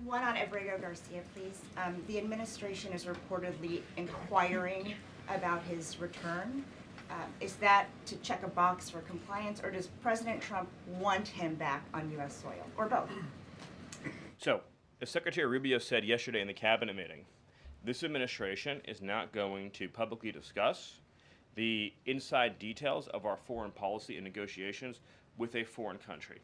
One on Abrego Garcia, please. The administration is reportedly inquiring about his return. Is that to check a box for compliance, or does President Trump want him back on U.S. soil, or both? So, as Secretary Rubio said yesterday in the cabinet meeting, this administration is not going to publicly discuss the inside details of our foreign policy and negotiations with a foreign country.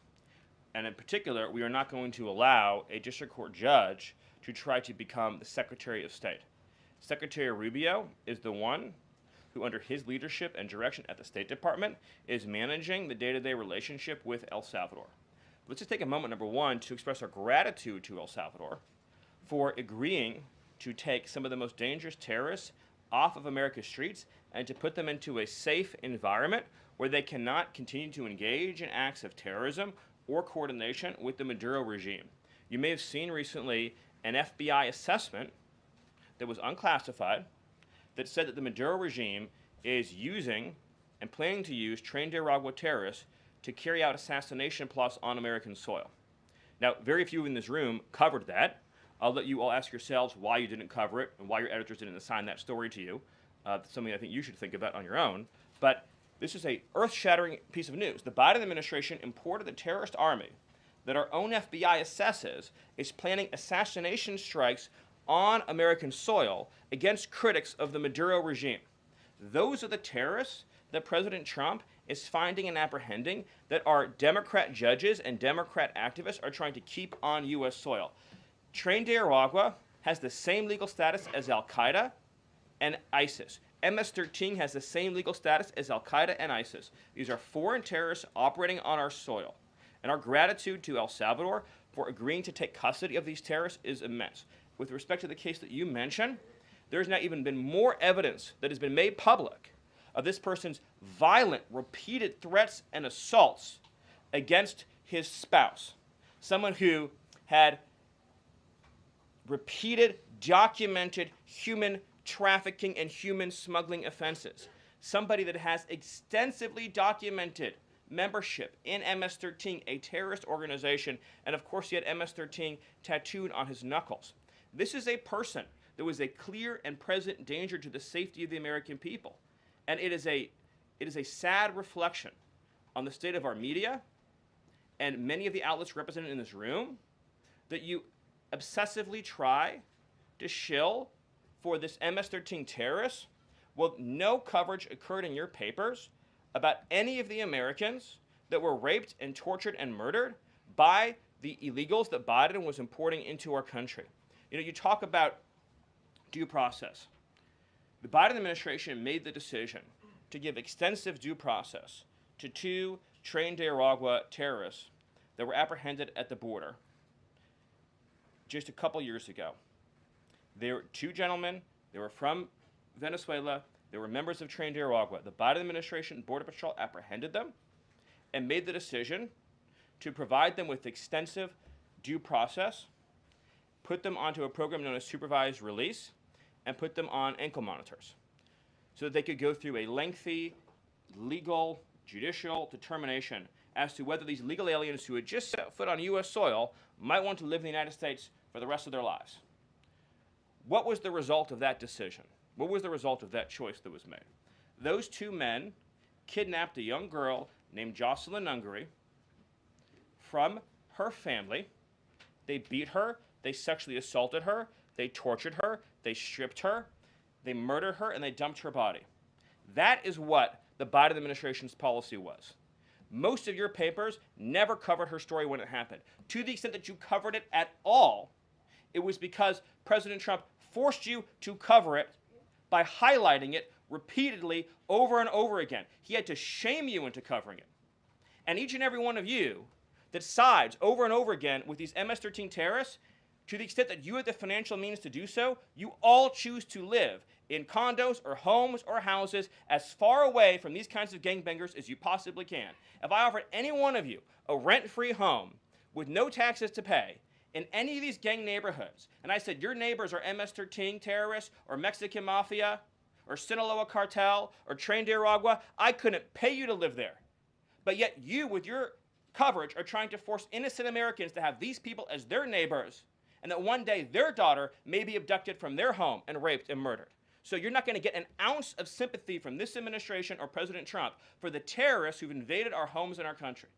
And in particular, we are not going to allow a district court judge to try to become the Secretary of State. Secretary Rubio is the one who, under his leadership and direction at the State Department, is managing the day-to-day relationship with El Salvador. Let's just take a moment, number one, to express our gratitude to El Salvador for agreeing to take some of the most dangerous terrorists off of America's streets and to put them into a safe environment where they cannot continue to engage in acts of terrorism or coordination with the Maduro regime. You may have seen recently an FBI assessment that was unclassified that said that the Maduro regime is using and planning to use trained Aragua terrorists to carry out assassination plots on American soil. Now, very few in this room covered that. I'll let you all ask yourselves why you didn't cover it and why your editors didn't assign that story to you. That's something I think you should think about on your own. But this is a earth-shattering piece of news. The Biden administration imported the terrorist army that our own FBI assesses is planning assassination strikes on American soil against critics of the Maduro regime. Those are the terrorists that President Trump is finding and apprehending that our Democrat judges and Democrat activists are trying to keep on U.S. soil. Tren de Aragua has the same legal status as Al-Qaeda and ISIS. MS-13 has the same legal status as Al-Qaeda and ISIS. These are foreign terrorists operating on our soil. And our gratitude to El Salvador for agreeing to take custody of these terrorists is immense. With respect to the case that you mentioned, there's now even been more evidence that has been made public of this person's violent, repeated threats and assaults against his spouse, someone who had repeated, documented human trafficking and human smuggling offenses, somebody that has extensively documented membership in MS-13, a terrorist organization, and of course he had MS-13 tattooed on his knuckles. This is a person that was a clear and present danger to the safety of the American people. And it is a sad reflection on the state of our media and many of the outlets represented in this room that you obsessively try to shill for this MS-13 terrorist. Well, no coverage occurred in your papers about any of the Americans that were raped and tortured and murdered by the illegals that Biden was importing into our country. You know, you talk about due process. The Biden administration made the decision to give extensive due process to two Tren de Aragua terrorists that were apprehended at the border just a couple years ago. They were two gentlemen. They were from Venezuela. They were members of Tren de Aragua. The Biden administration Border Patrol apprehended them and made the decision to provide them with extensive due process, put them onto a program known as supervised release, and put them on ankle monitors so that they could go through a lengthy legal, judicial determination as to whether these legal aliens who had just set foot on U.S. soil might want to live in the United States for the rest of their lives. What was the result of that decision? What was the result of that choice that was made? Those two men kidnapped a young girl named Jocelyn Ungary from her family. They beat her. They sexually assaulted her. They tortured her. They stripped her. They murdered her, and they dumped her body. That is what the Biden administration's policy was. Most of your papers never covered her story when it happened. To the extent that you covered it at all, it was because President Trump forced you to cover it by highlighting it repeatedly over and over again. He had to shame you into covering it. And each and every one of you that sides over and over again with these MS-13 terrorists, to the extent that you have the financial means to do so, you all choose to live in condos or homes or houses as far away from these kinds of gangbangers as you possibly can. If I offered any one of you a rent-free home with no taxes to pay in any of these gang neighborhoods, and I said your neighbors are MS-13 terrorists or Mexican Mafia or Sinaloa Cartel or Tren de Aragua, I couldn't pay you to live there. But yet you, with your coverage, are trying to force innocent Americans to have these people as their neighbors and that one day their daughter may be abducted from their home and raped and murdered. So you're not going to get an ounce of sympathy from this administration or President Trump for the terrorists who've invaded our homes and our country.